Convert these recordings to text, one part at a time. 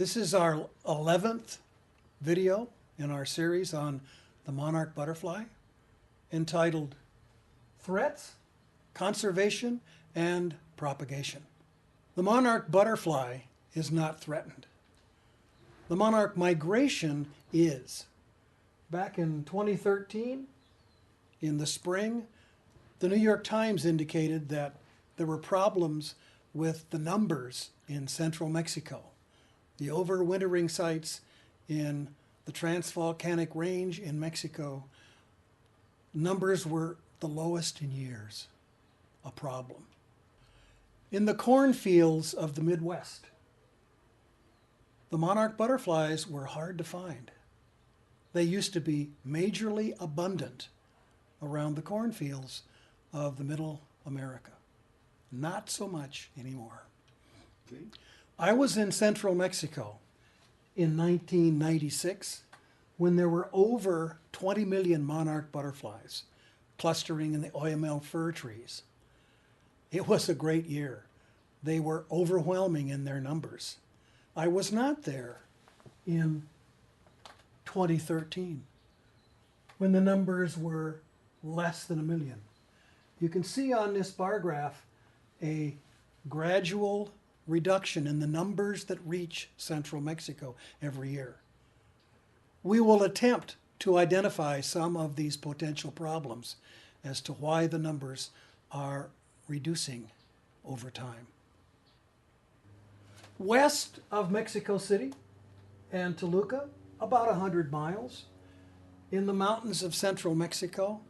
This is our 11th video in our series on the monarch butterfly, entitled Threats, Conservation, and Propagation. The monarch butterfly is not threatened. The monarch migration is. Back in 2013, in the spring, the New York Times indicated that there were problems with the numbers in central Mexico. The overwintering sites in the Transvolcanic Range in Mexico, numbers were the lowest in years, a problem. In the cornfields of the Midwest, the monarch butterflies were hard to find. They used to be majorly abundant around the cornfields of the Middle America. Not so much anymore. Okay. I was in central Mexico in 1996 when there were over 20 million monarch butterflies clustering in the Oyamel fir trees. It was a great year. They were overwhelming in their numbers. I was not there in 2013 when the numbers were less than a million. You can see on this bar graph a gradual reduction in the numbers that reach central Mexico every year. We will attempt to identify some of these potential problems as to why the numbers are reducing over time. West of Mexico City and Toluca, about 100 miles, in the mountains of central Mexico,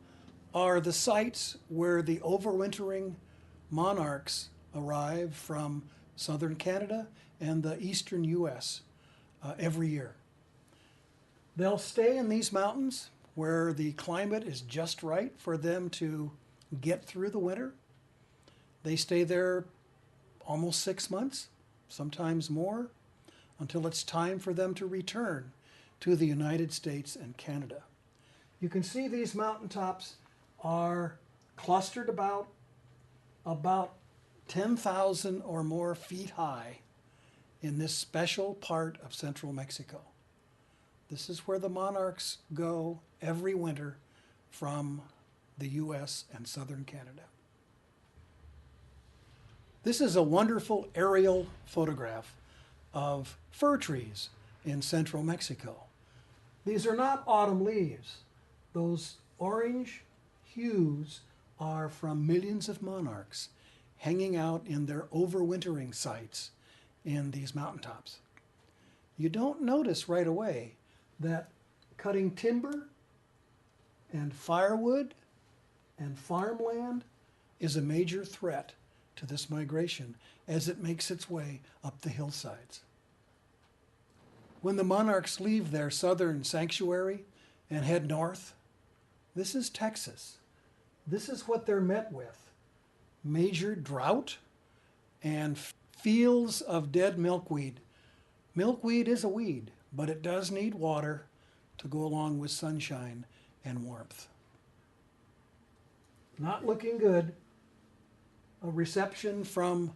are the sites where the overwintering monarchs arrive from southern Canada and the eastern U.S. Every year. They'll stay in these mountains where the climate is just right for them to get through the winter. They stay there almost 6 months, sometimes more, until it's time for them to return to the United States and Canada. You can see these mountaintops are clustered about 10,000 or more feet high in this special part of central Mexico. This is where the monarchs go every winter from the U.S. and southern Canada. This is a wonderful aerial photograph of fir trees in central Mexico. These are not autumn leaves. Those orange hues are from millions of monarchs hanging out in their overwintering sites in these mountaintops. You don't notice right away that cutting timber and firewood and farmland is a major threat to this migration as it makes its way up the hillsides. When the monarchs leave their southern sanctuary and head north, this is Texas. This is what they're met with: major drought and fields of dead milkweed. Milkweed is a weed, but it does need water to go along with sunshine and warmth. Not looking good. A reception from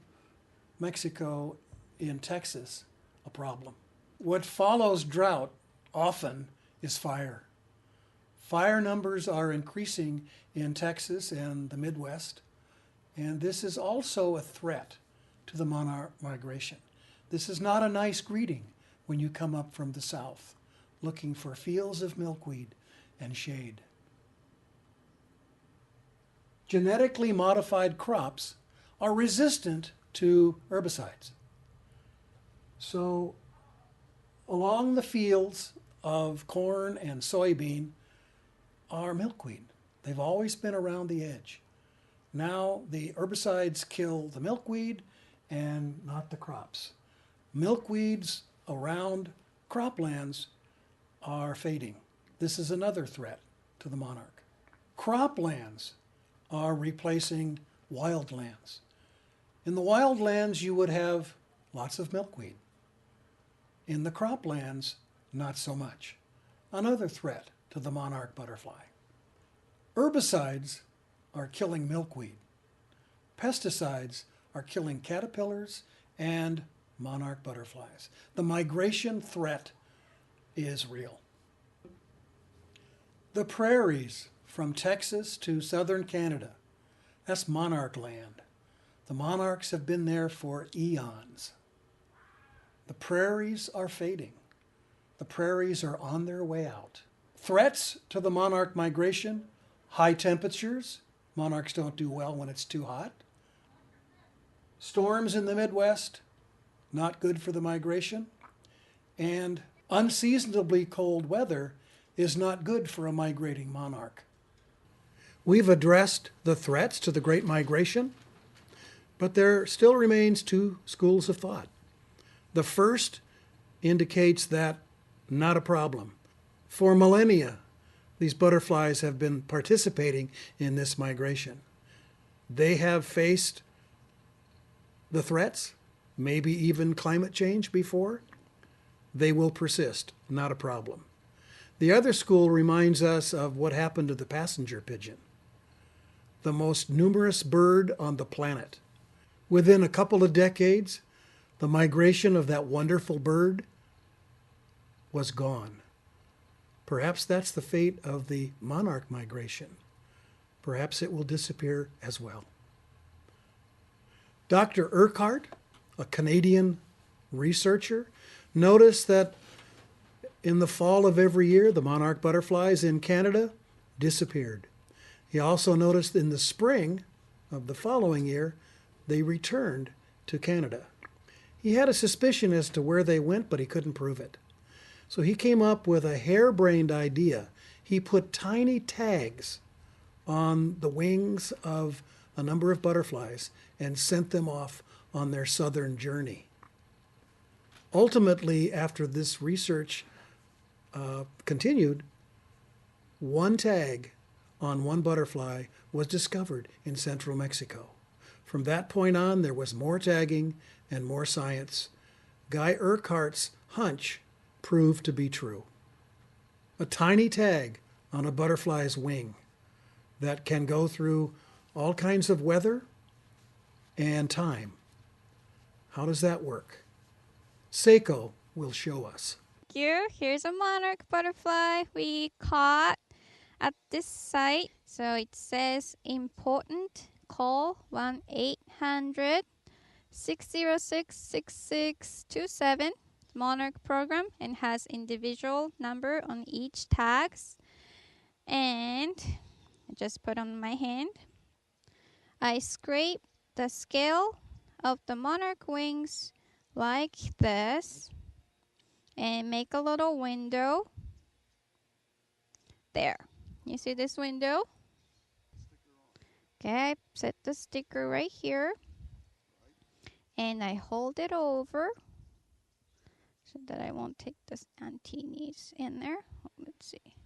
Mexico in Texas, a problem. What follows drought often is fire. Fire numbers are increasing in Texas and the Midwest, and this is also a threat to the monarch migration. This is not a nice greeting when you come up from the south, looking for fields of milkweed and shade. Genetically modified crops are resistant to herbicides. So along the fields of corn and soybean are milkweed. They've always been around the edge. Now the herbicides kill the milkweed and not the crops. Milkweeds around croplands are fading. This is another threat to the monarch. Croplands are replacing wildlands. In the wildlands, you would have lots of milkweed. In the croplands, not so much. Another threat to the monarch butterfly. Herbicides are killing milkweed. Pesticides are killing caterpillars and monarch butterflies. The migration threat is real. The prairies from Texas to southern Canada, that's monarch land. The monarchs have been there for eons. The prairies are fading. The prairies are on their way out. Threats to the monarch migration: high temperatures. Monarchs don't do well when it's too hot. Storms in the Midwest, not good for the migration. And unseasonably cold weather is not good for a migrating monarch. We've addressed the threats to the Great Migration, but there still remains two schools of thought. The first indicates that not a problem. For millennia, these butterflies have been participating in this migration. They have faced the threats, maybe even climate change before. They will persist, not a problem. The other school reminds us of what happened to the passenger pigeon, the most numerous bird on the planet. Within a couple of decades, the migration of that wonderful bird was gone. Perhaps that's the fate of the monarch migration. Perhaps it will disappear as well. Dr. Urquhart, a Canadian researcher, noticed that in the fall of every year, the monarch butterflies in Canada disappeared. He also noticed in the spring of the following year, they returned to Canada. He had a suspicion as to where they went, but he couldn't prove it. So he came up with a harebrained idea. He put tiny tags on the wings of a number of butterflies and sent them off on their southern journey. Ultimately, after this research continued, one tag on one butterfly was discovered in central Mexico. From that point on, there was more tagging and more science. Guy Urquhart's hunch proved to be true. A tiny tag on a butterfly's wing that can go through all kinds of weather and time. How does that work? Seiko will show us. Here's a monarch butterfly we caught at this site. So it says important, call 1-800-606-6627 monarch program, and has individual number on each tags. And I just put on my hand. I scrape the scale of the monarch wings like this and make a little window there. You see this window? Okay, I set the sticker right here and I hold it over so that I won't take the antennas in there. Let's see.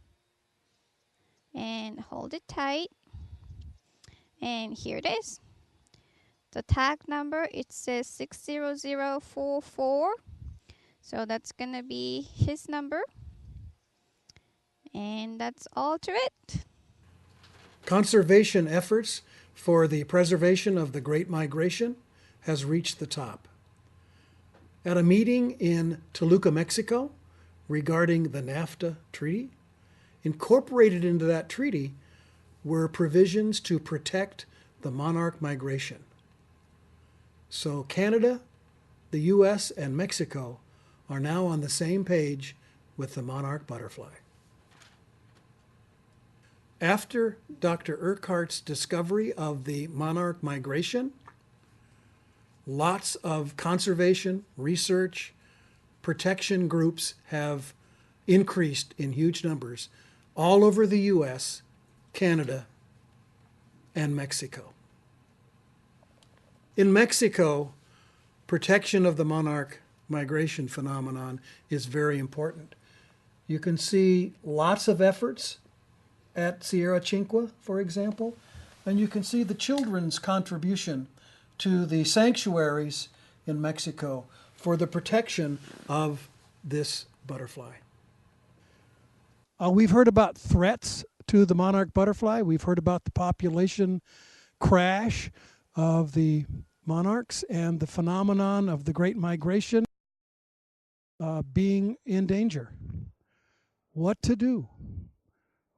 And hold it tight. And here it is. The tag number, it says 60044. So that's going to be his number. And that's all to it. Conservation efforts for the preservation of the Great Migration has reached the top. At a meeting in Toluca, Mexico, regarding the NAFTA treaty, incorporated into that treaty were provisions to protect the monarch migration. So Canada, the U.S., and Mexico are now on the same page with the monarch butterfly. After Dr. Urquhart's discovery of the monarch migration, lots of conservation, research, protection groups have increased in huge numbers all over the U.S., Canada, and Mexico. In Mexico, protection of the monarch migration phenomenon is very important. You can see lots of efforts at Sierra Cinque, for example, and you can see the children's contribution to the sanctuaries in Mexico for the protection of this butterfly. We've heard about threats to the monarch butterfly. We've heard about the population crash of the monarchs and the phenomenon of the Great Migration being in danger. What to do?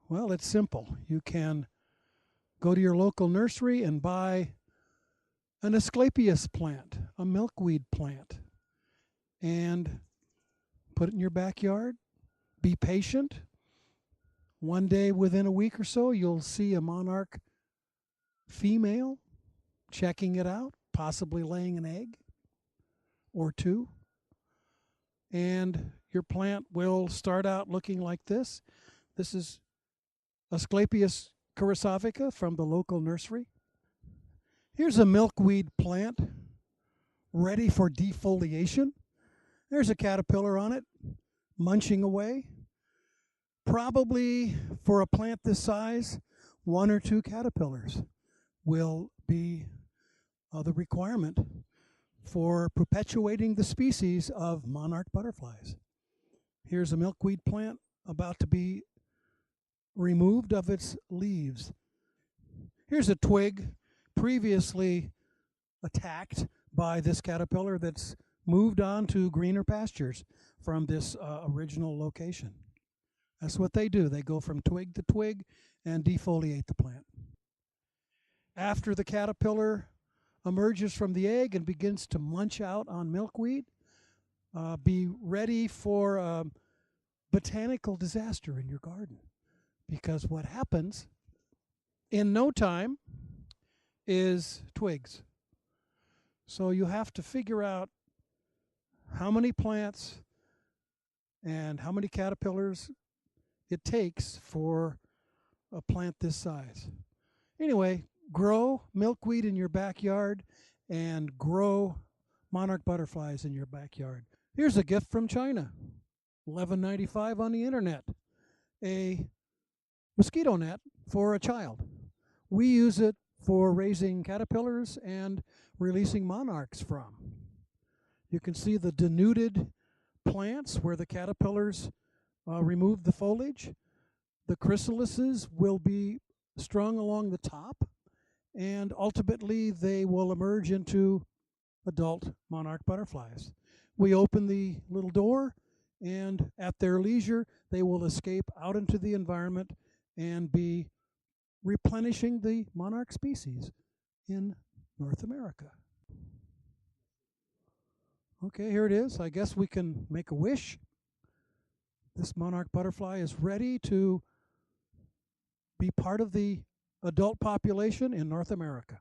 Well, it's simple. You can go to your local nursery and buy an Asclepias plant, a milkweed plant, and put it in your backyard. Be patient. One day, within a week or so, you'll see a monarch female checking it out, possibly laying an egg or two. And your plant will start out looking like this. This is Asclepias curassavica from the local nursery. Here's a milkweed plant ready for defoliation. There's a caterpillar on it, munching away. Probably for a plant this size, 1 or 2 caterpillars will be the requirement for perpetuating the species of monarch butterflies. Here's a milkweed plant about to be removed of its leaves. Here's a twig previously attacked by this caterpillar that's moved on to greener pastures from this original location. That's what they do. They go from twig to twig and defoliate the plant. After the caterpillar emerges from the egg and begins to munch out on milkweed, be ready for a botanical disaster in your garden. Because what happens in no time is twigs. So you have to figure out how many plants and how many caterpillars it takes for a plant this size. Anyway, grow milkweed in your backyard and grow monarch butterflies in your backyard. Here's a gift from China, $11.95 on the internet, a mosquito net for a child. We use it for raising caterpillars and releasing monarchs from. You can see the denuded plants where the caterpillars remove the foliage. The chrysalises will be strung along the top, and ultimately they will emerge into adult monarch butterflies. We open the little door, and at their leisure, they will escape out into the environment and be replenishing the monarch species in North America. Okay, here it is. I guess we can make a wish. This monarch butterfly is ready to be part of the adult population in North America.